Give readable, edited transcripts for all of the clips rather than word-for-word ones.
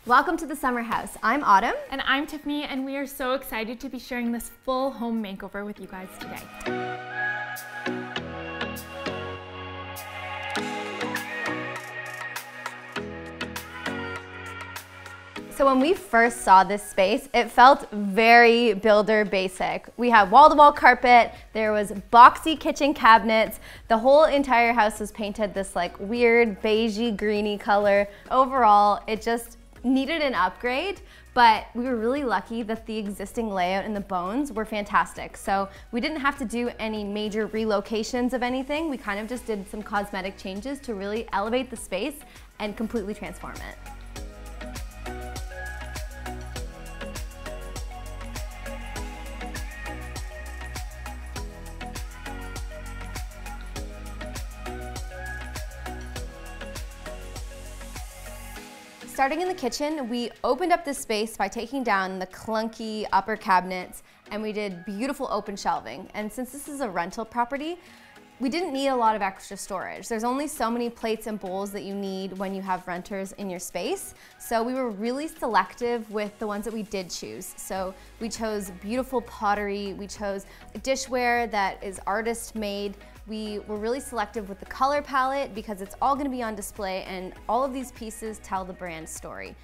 Welcome to the Summer House. I'm Autumn. And I'm Tiffany, and we are so excited to be sharing this full home makeover with you guys today. So when we first saw this space, it felt very builder basic. We had wall-to-wall carpet, there was boxy kitchen cabinets, the whole entire house was painted this like weird beigey greeny color. Overall, it just needed an upgrade, but we were really lucky that the existing layout and the bones were fantastic. So we didn't have to do any major relocations of anything. We kind of just did some cosmetic changes to really elevate the space and completely transform it. Starting in the kitchen, we opened up this space by taking down the clunky upper cabinets, and we did beautiful open shelving. And since this is a rental property, we didn't need a lot of extra storage. There's only so many plates and bowls that you need when you have renters in your space. So we were really selective with the ones that we did choose. So we chose beautiful pottery, we chose dishware that is artist made. We were really selective with the color palette because it's all going to be on display, and all of these pieces tell the brand story.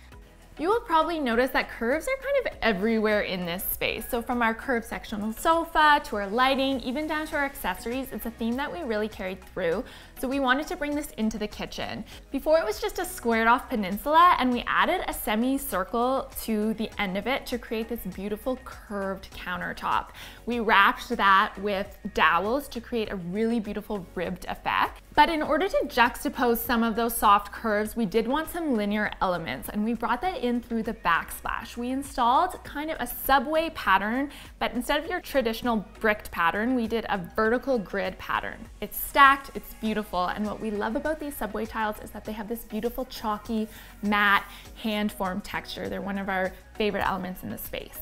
You will probably notice that curves are kind of everywhere in this space. So from our curved sectional sofa to our lighting, even down to our accessories, it's a theme that we really carried through. So we wanted to bring this into the kitchen. Before it was just a squared off peninsula, and we added a semicircle to the end of it to create this beautiful curved countertop. We wrapped that with dowels to create a really beautiful ribbed effect. But in order to juxtapose some of those soft curves, we did want some linear elements, and we brought that in through the backsplash. We installed kind of a subway pattern, but instead of your traditional bricked pattern, we did a vertical grid pattern. It's stacked, it's beautiful, and what we love about these subway tiles is that they have this beautiful chalky, matte, hand-formed texture. They're one of our favorite elements in the space.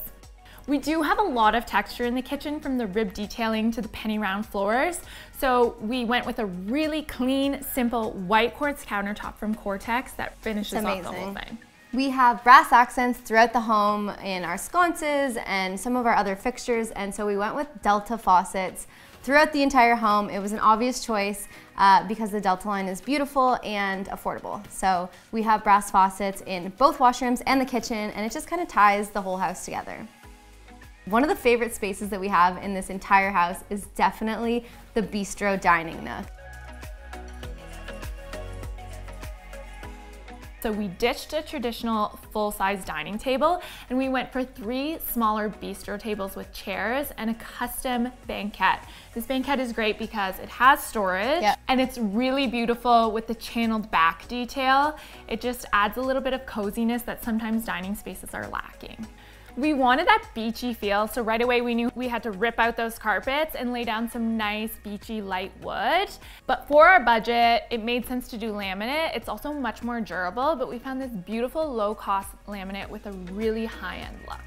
We do have a lot of texture in the kitchen, from the rib detailing to the penny round floors. So we went with a really clean, simple white quartz countertop from Cortex that finishes off the whole thing. We have brass accents throughout the home in our sconces and some of our other fixtures, and so we went with Delta faucets throughout the entire home. It was an obvious choice because the Delta line is beautiful and affordable. So we have brass faucets in both washrooms and the kitchen, and it just kind of ties the whole house together. One of the favorite spaces that we have in this entire house is definitely the bistro dining nook. So we ditched a traditional full-size dining table, and we went for 3 smaller bistro tables with chairs and a custom banquette. This banquette is great because it has storage, and it's really beautiful with the channeled back detail. It just adds a little bit of coziness that sometimes dining spaces are lacking. We wanted that beachy feel, so right away we knew we had to rip out those carpets and lay down some nice beachy light wood. But for our budget, it made sense to do laminate. It's also much more durable, but we found this beautiful low-cost laminate with a really high-end look.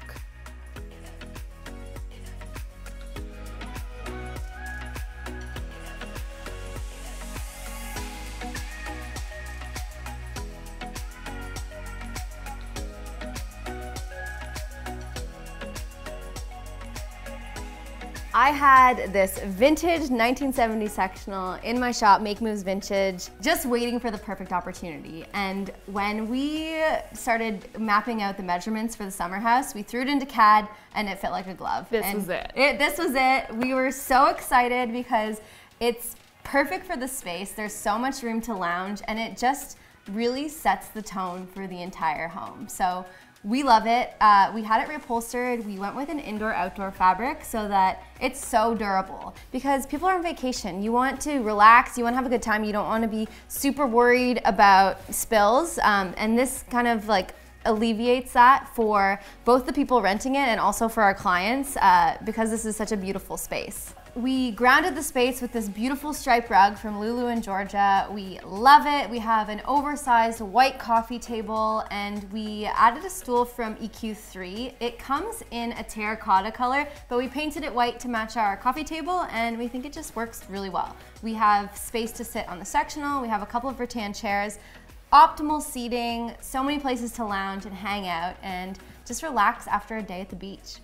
I had this vintage 1970 sectional in my shop, Make Moves Vintage, just waiting for the perfect opportunity. And when we started mapping out the measurements for the summer house, we threw it into CAD and it fit like a glove. This was it. This was it. We were so excited because it's perfect for the space. There's so much room to lounge, and it just really sets the tone for the entire home. So we love it. We had it reupholstered. We went with an indoor-outdoor fabric so that it's so durable, because people are on vacation. You want to relax, you want to have a good time, you don't want to be super worried about spills, and this kind of like alleviates that for both the people renting it and also for our clients, because this is such a beautiful space. We grounded the space with this beautiful striped rug from Lulu Georgia. We love it. We have an oversized white coffee table, and we added a stool from EQ3. It comes in a terracotta color, but we painted it white to match our coffee table, and we think it just works really well. We have space to sit on the sectional. We have a couple of rattan chairs. optimal seating, so many places to lounge and hang out and just relax after a day at the beach.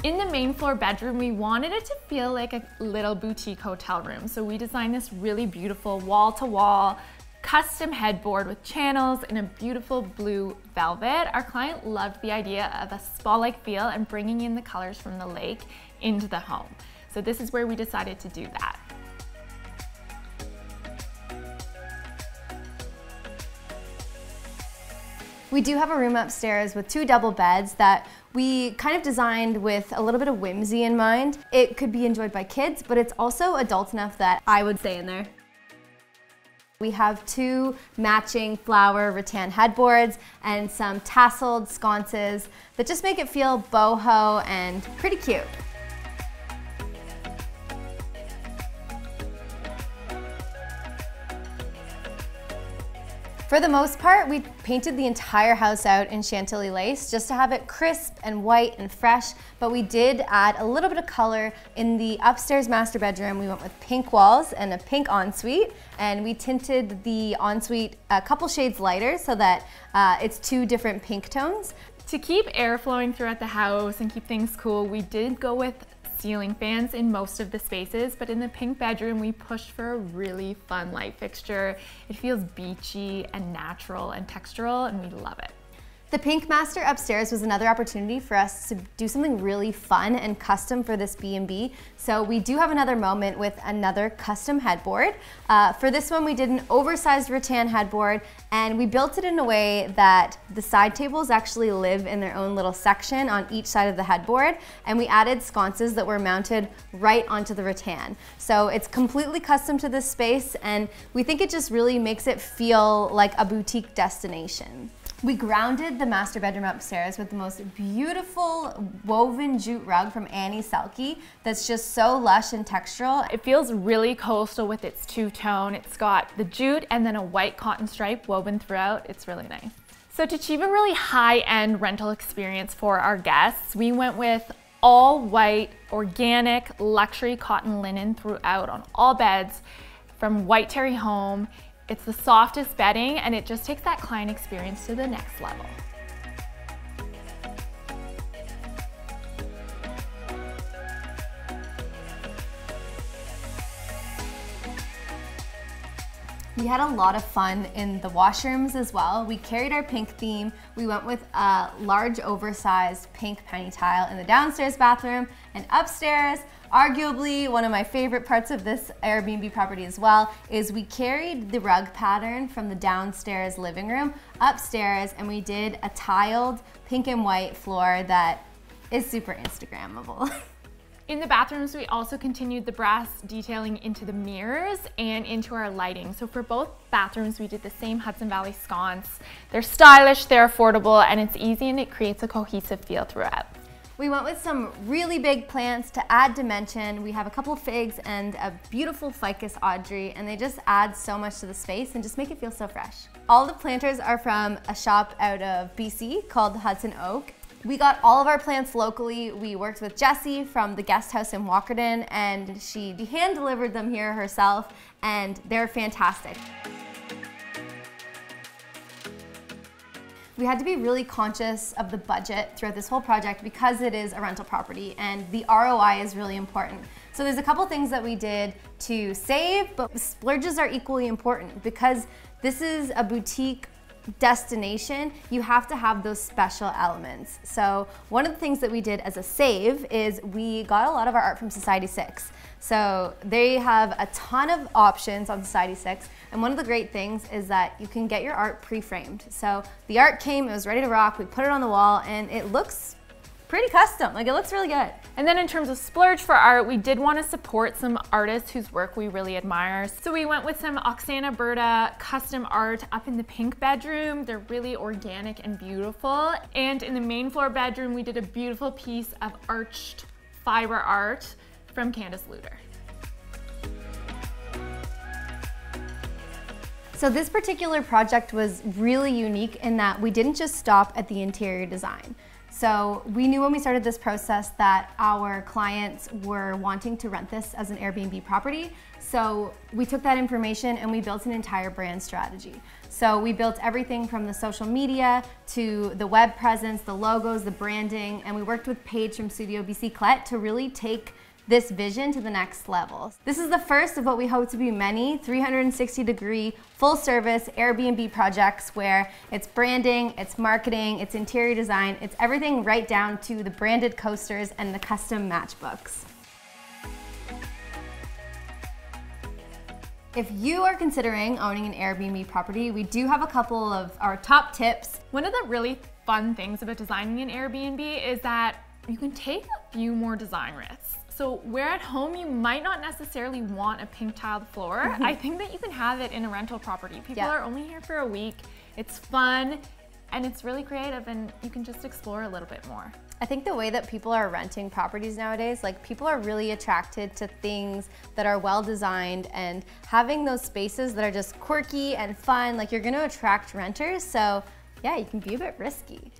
In the main floor bedroom, we wanted it to feel like a little boutique hotel room. So we designed this really beautiful wall-to-wall custom headboard with channels in a beautiful blue velvet. Our client loved the idea of a spa-like feel and bringing in the colors from the lake into the home. So this is where we decided to do that. We do have a room upstairs with 2 double beds that we kind of designed with a little bit of whimsy in mind. It could be enjoyed by kids, but it's also adult enough that I would stay in there. We have 2 matching flower rattan headboards and some tasseled sconces that just make it feel boho and pretty cute. For the most part, we painted the entire house out in Chantilly lace just to have it crisp and white and fresh, but we did add a little bit of color in the upstairs master bedroom. We went with pink walls and a pink ensuite, and we tinted the ensuite a couple shades lighter so that it's 2 different pink tones. To keep air flowing throughout the house and keep things cool, we did go with ceiling fans in most of the spaces, but in the pink bedroom, we pushed for a really fun light fixture. It feels beachy and natural and textural, and we love it. The pink master upstairs was another opportunity for us to do something really fun and custom for this B&B. So we do have another moment with another custom headboard. For this one, we did an oversized rattan headboard, and we built it in a way that the side tables actually live in their own little section on each side of the headboard, and we added sconces that were mounted right onto the rattan. So it's completely custom to this space, and we think it just really makes it feel like a boutique destination. We grounded the master bedroom upstairs with the most beautiful woven jute rug from Annie Selke that's just so lush and textural. It feels really coastal with its 2-tone. It's got the jute and then a white cotton stripe woven throughout. It's really nice. So to achieve a really high-end rental experience for our guests, we went with all white, organic, luxury cotton linen throughout on all beds from white terry home. It's the softest bedding, and it just takes that client experience to the next level. We had a lot of fun in the washrooms as well. We carried our pink theme. We went with a large oversized pink penny tile in the downstairs bathroom, and upstairs, arguably one of my favorite parts of this Airbnb property as well, is we carried the rug pattern from the downstairs living room upstairs, and we did a tiled pink and white floor that is super Instagrammable. In the bathrooms, we also continued the brass detailing into the mirrors and into our lighting. So for both bathrooms, we did the same Hudson Valley sconce. They're stylish, they're affordable, and it's easy, and it creates a cohesive feel throughout. We went with some really big plants to add dimension. We have a couple of figs and a beautiful ficus Audrey, and they just add so much to the space and just make it feel so fresh. All the planters are from a shop out of BC called Hudson Oak. We got all of our plants locally. We worked with Jessie from the guest house in Walkerton, and she hand delivered them here herself, and they're fantastic. We had to be really conscious of the budget throughout this whole project because it is a rental property and the ROI is really important. So there's a couple things that we did to save, but splurges are equally important because this is a boutique destination. You have to have those special elements. So one of the things that we did as a save is we got a lot of our art from Society 6. So they have a ton of options on Society 6, and one of the great things is that you can get your art pre-framed. So the art came, it was ready to rock, we put it on the wall, and it looks pretty custom. Like, it looks really good. And then in terms of splurge for art, we did want to support some artists whose work we really admire. So we went with some Oksana Berta custom art up in the pink bedroom. They're really organic and beautiful. And in the main floor bedroom, we did a beautiful piece of arched fiber art from Candace Luter. So this particular project was really unique in that we didn't just stop at the interior design. So we knew when we started this process that our clients were wanting to rent this as an Airbnb property. So we took that information and we built an entire brand strategy. So we built everything from the social media to the web presence, the logos, the branding, and we worked with Paige from Studio Bicyclette to really take this vision to the next level. This is the first of what we hope to be many 360-degree full-service Airbnb projects where it's branding, it's marketing, it's interior design, it's everything right down to the branded coasters and the custom matchbooks. If you are considering owning an Airbnb property, we do have a couple of our top tips. One of the really fun things about designing an Airbnb is that you can take a few more design risks. So where at home you might not necessarily want a pink tiled floor, I think that you can have it in a rental property. People are only here for a week, it's fun, and it's really creative, and you can just explore a little bit more. I think the way that people are renting properties nowadays, like people are really attracted to things that are well designed, and having those spaces that are just quirky and fun, like you're gonna attract renters, so yeah, you can be a bit risky.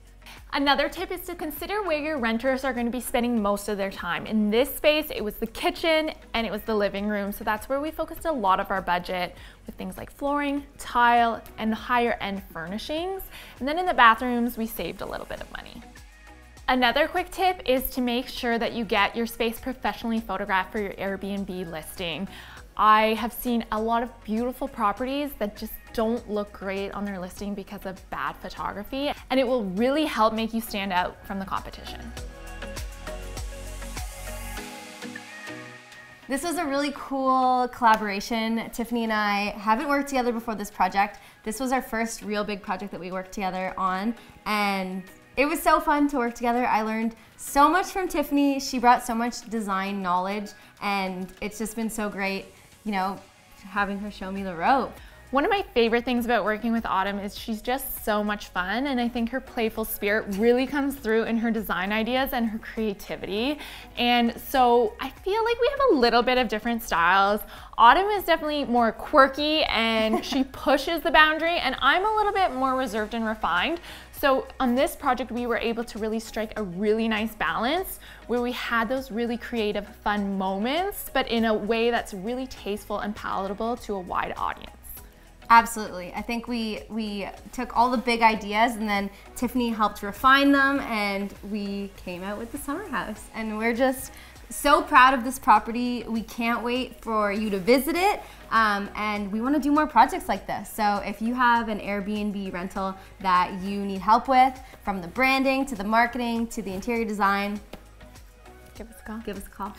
Another tip is to consider where your renters are going to be spending most of their time. In this space, it was the kitchen and it was the living room. So that's where we focused a lot of our budget with things like flooring, tile, and higher end furnishings. And then in the bathrooms, we saved a little bit of money. Another quick tip is to make sure that you get your space professionally photographed for your Airbnb listing. I have seen a lot of beautiful properties that just don't look great on their listing because of bad photography, and it will really help make you stand out from the competition. This was a really cool collaboration. Tiffany and I haven't worked together before this project. This was our first real big project that we worked together on, and it was so fun to work together. I learned so much from Tiffany. She brought so much design knowledge, and it's just been so great, you know, having her show me the rope. One of my favorite things about working with Autumn is she's just so much fun, and I think her playful spirit really comes through in her design ideas and her creativity. And so I feel like we have a little bit of different styles. Autumn is definitely more quirky and she pushes the boundary, and I'm a little bit more reserved and refined. So on this project, we were able to really strike a really nice balance where we had those really creative, fun moments, but in a way that's really tasteful and palatable to a wide audience. Absolutely. I think we took all the big ideas and then Tiffany helped refine them, and we came out with the summer house. And we're just so proud of this property. We can't wait for you to visit it, and we want to do more projects like this. So if you have an Airbnb rental that you need help with, from the branding to the marketing to the interior design, give us a call. Give us a call.